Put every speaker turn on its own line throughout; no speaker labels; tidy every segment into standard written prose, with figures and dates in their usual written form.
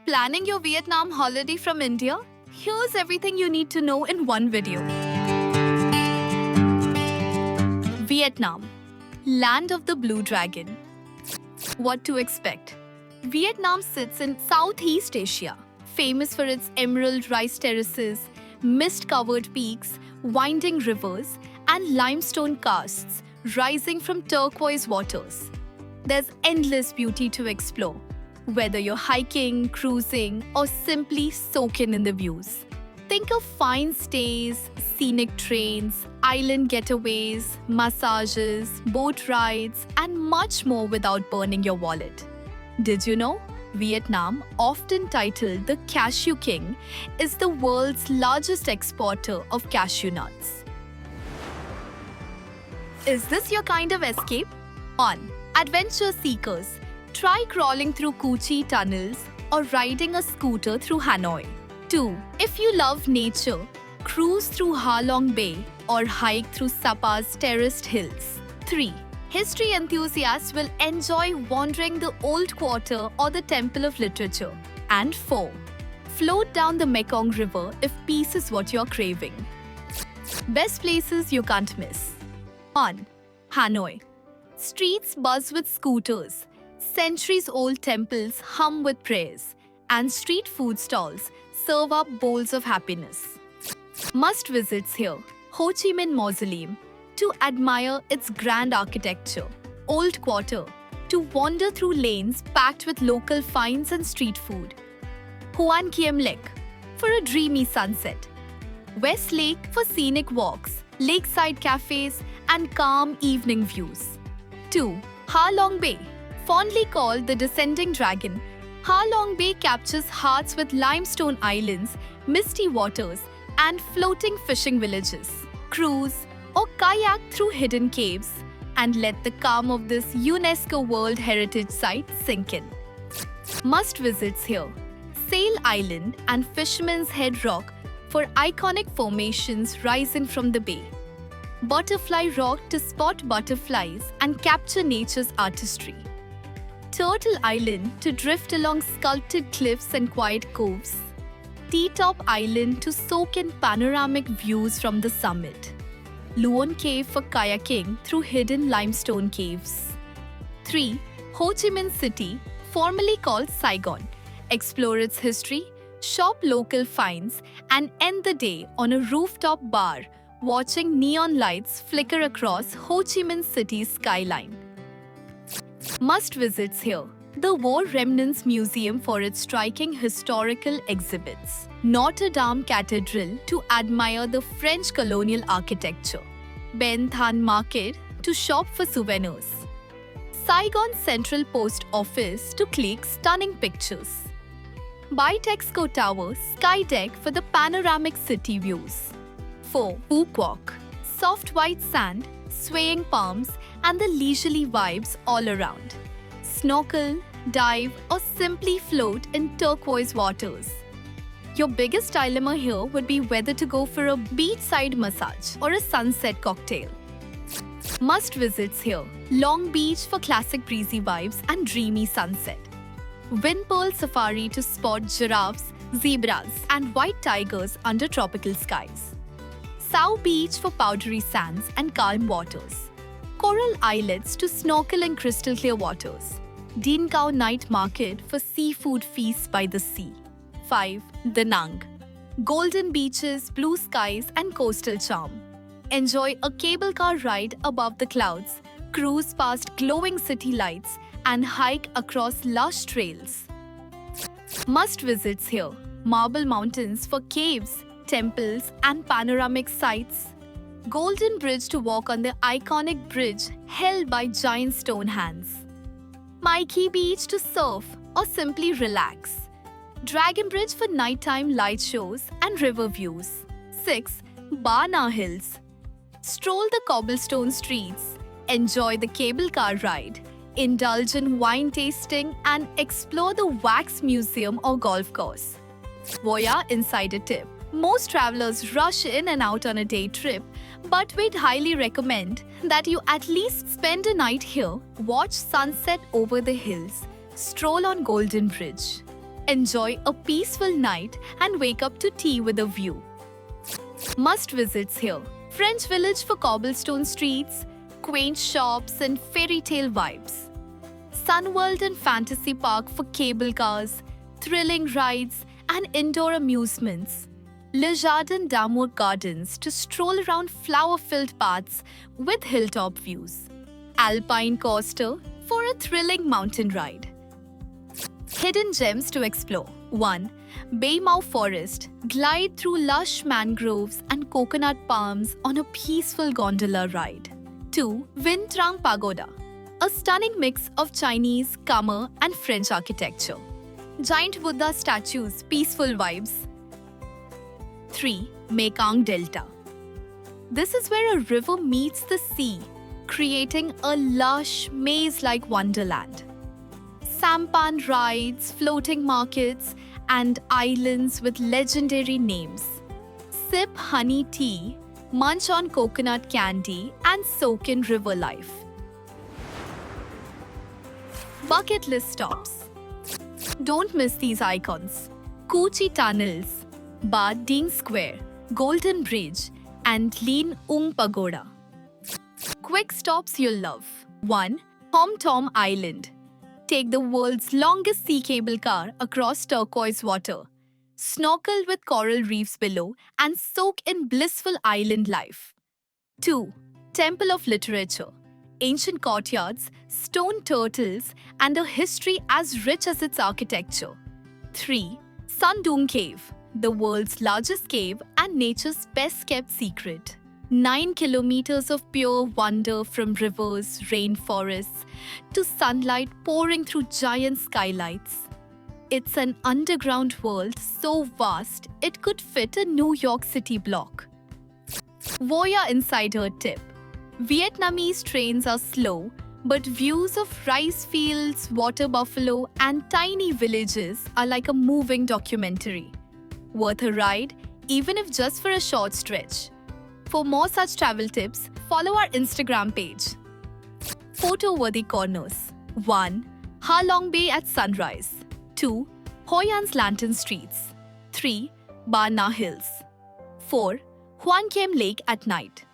Planning your Vietnam holiday from India? Here's everything you need to know in one video. Vietnam, land of the blue dragon. What to expect? Vietnam sits in Southeast Asia, famous for its emerald rice terraces, mist-covered peaks, winding rivers, and limestone karsts rising from turquoise waters. There's endless beauty to explore, whether you're hiking, cruising, or simply soaking in the views. Think of fine stays, scenic trains, island getaways, massages, boat rides, and much more without burning your wallet. Did you know? Vietnam, often titled the Cashew King, is the world's largest exporter of cashew nuts. Is this your kind of escape? On Adventure Seekers, try crawling through Cu Chi tunnels or riding a scooter through Hanoi. 2. If you love nature, cruise through Ha Long Bay or hike through Sapa's terraced hills. 3. History enthusiasts will enjoy wandering the Old Quarter or the Temple of Literature. And 4. Float down the Mekong River if peace is what you're craving. Best places you can't miss. 1. Hanoi. Streets buzz with scooters, centuries-old temples hum with prayers, and street food stalls serve up bowls of happiness. Must-visits here: Ho Chi Minh Mausoleum, to admire its grand architecture; Old Quarter, to wander through lanes packed with local finds and street food; Hoan Kiem Lek, for a dreamy sunset; West Lake for scenic walks, lakeside cafes, and calm evening views. 2. Ha Long Bay. Fondly called the Descending Dragon, Ha Long Bay captures hearts with limestone islands, misty waters, and floating fishing villages. Cruise or kayak through hidden caves and let the calm of this UNESCO World Heritage Site sink in. Must-visits here: Sail Island and Fisherman's Head Rock for iconic formations rising from the bay; Butterfly Rock to spot butterflies and capture nature's artistry; Turtle Island to drift along sculpted cliffs and quiet coves; T-Top Island to soak in panoramic views from the summit; Luon Cave for kayaking through hidden limestone caves. 3. Ho Chi Minh City, formerly called Saigon. Explore its history, shop local finds, and end the day on a rooftop bar watching neon lights flicker across Ho Chi Minh City's skyline. Must-visits here: the War Remnants Museum for its striking historical exhibits; Notre Dame Cathedral to admire the French colonial architecture; Ben Thanh Market to shop for souvenirs; Saigon Central Post Office to click stunning pictures; Bai Texco Tower Sky Deck for the panoramic city views. 4. Phu Quoc. Soft white sand, swaying palms, and the leisurely vibes all around. Snorkel, dive, or simply float in turquoise waters. Your biggest dilemma here would be whether to go for a beachside massage or a sunset cocktail. Must-visits here: Long Beach for classic breezy vibes and dreamy sunset; Wind Pearl Safari to spot giraffes, zebras, and white tigers under tropical skies; Sao Beach for powdery sands and calm waters; Coral Islets to snorkel in crystal clear waters; Dien Cao Night Market for seafood feasts by the sea. 5. Da Nang. Golden beaches, blue skies, and coastal charm. Enjoy a cable car ride above the clouds, cruise past glowing city lights, and hike across lush trails. Must-visits here: Marble Mountains for caves, temples, and panoramic sights; Golden Bridge to walk on the iconic bridge held by giant stone hands; Mai Kee Beach to surf or simply relax; Dragon Bridge for nighttime light shows and river views. 6. Ba Na Hills. Stroll the cobblestone streets, enjoy the cable car ride, indulge in wine tasting, and explore the wax museum or golf course. Voya Insider Tip. Most travelers rush in and out on a day trip, but we'd highly recommend that you at least spend a night here, watch sunset over the hills, stroll on Golden Bridge. Enjoy a peaceful night and wake up to tea with a view. Must visits here. French village for cobblestone streets, quaint shops and fairy tale vibes. Sunworld and Fantasy Park for cable cars, thrilling rides and indoor amusements. Le Jardin d'Amour Gardens to stroll around flower-filled paths with hilltop views. Alpine Coaster for a thrilling mountain ride. Hidden gems to explore. 1. Baymau Forest. Glide through lush mangroves and coconut palms on a peaceful gondola ride. 2. Vinh Trang Pagoda. A stunning mix of Chinese, Khmer and French architecture. Giant Buddha statues, peaceful vibes. 3. Mekong Delta. This is where a river meets the sea, creating a lush, maze-like wonderland. Sampan rides, floating markets, and islands with legendary names. Sip honey tea, munch on coconut candy, and soak in river life. Bucket list stops. Don't miss these icons. Cu Chi Tunnels, Ba Ding Square, Golden Bridge, and Lin Ung Pagoda. Quick stops you'll love. 1. Hom Tom Island. Take the world's longest sea cable car across turquoise water. Snorkel with coral reefs below and soak in blissful island life. 2. Temple of Literature. Ancient courtyards, stone turtles, and a history as rich as its architecture. 3. Sundung Cave, the world's largest cave and nature's best-kept secret. 9 kilometers of pure wonder from rivers, rainforests, to sunlight pouring through giant skylights. It's an underground world so vast it could fit a New York City block. Voya Insider Tip. Vietnamese trains are slow, but views of rice fields, water buffalo, and tiny villages are like a moving documentary. Worth a ride, even if just for a short stretch. For more such travel tips, follow our Instagram page. Photo-worthy corners. 1. Ha Long Bay at sunrise. 2. Hoi An's Lantern Streets. 3. Ba Na Hills. 4. Hoan Kiem Lake at night.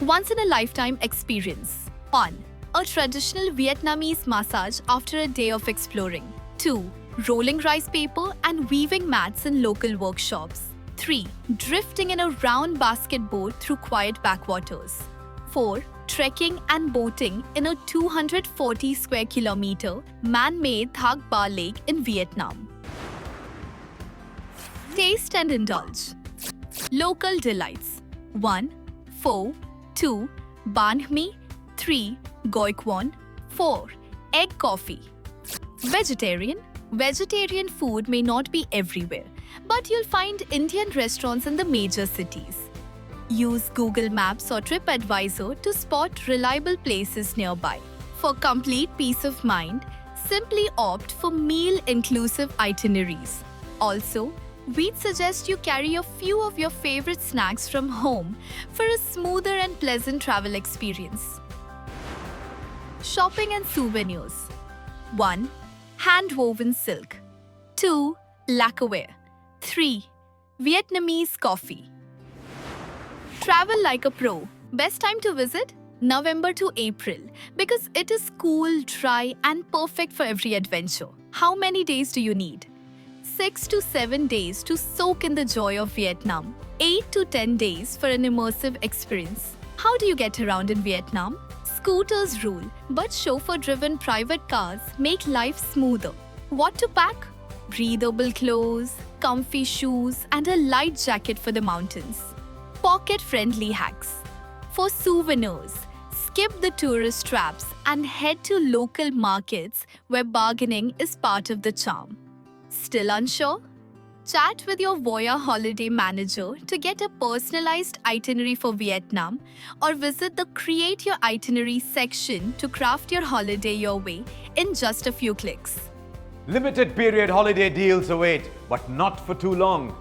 Once-in-a-lifetime experience. 1. A traditional Vietnamese massage after a day of exploring. 2. Rolling rice paper and weaving mats in local workshops. 3. Drifting in a round basket boat through quiet backwaters. 4. Trekking and boating in a 240 square kilometer man-made Thác Ba Lake in Vietnam. Taste and indulge. Local delights. 1. Pho. 2. Banh Mi. 3. Goi Quan. 4. Egg coffee. Vegetarian. Vegetarian food may not be everywhere, but you'll find Indian restaurants in the major cities. Use Google Maps or TripAdvisor to spot reliable places nearby. For complete peace of mind, simply opt for meal-inclusive itineraries. Also, we'd suggest you carry a few of your favorite snacks from home for a smoother and pleasant travel experience. Shopping and souvenirs. 1. Hand-woven silk. 2. Lacquerware. 3. Vietnamese coffee. Travel like a pro. Best time to visit? November to April, because it is cool, dry, and perfect for every adventure. How many days do you need? 6 to 7 days to soak in the joy of Vietnam. 8 to 10 days for an immersive experience. How do you get around in Vietnam? Scooters rule, but chauffeur-driven private cars make life smoother. What to pack? Breathable clothes, comfy shoes, and a light jacket for the mountains. Pocket-friendly hacks. For souvenirs, skip the tourist traps and head to local markets where bargaining is part of the charm. Still unsure? Chat with your Voya holiday manager to get a personalized itinerary for Vietnam, or visit the Create Your Itinerary section to craft your holiday your way in just a few clicks.
Limited period holiday deals await, but not for too long.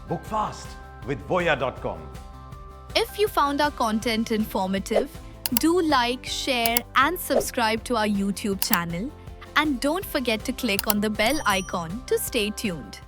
Book fast with Voya.com.
If you found our content informative, do like, share, and subscribe to our YouTube channel. And don't forget to click on the bell icon to stay tuned.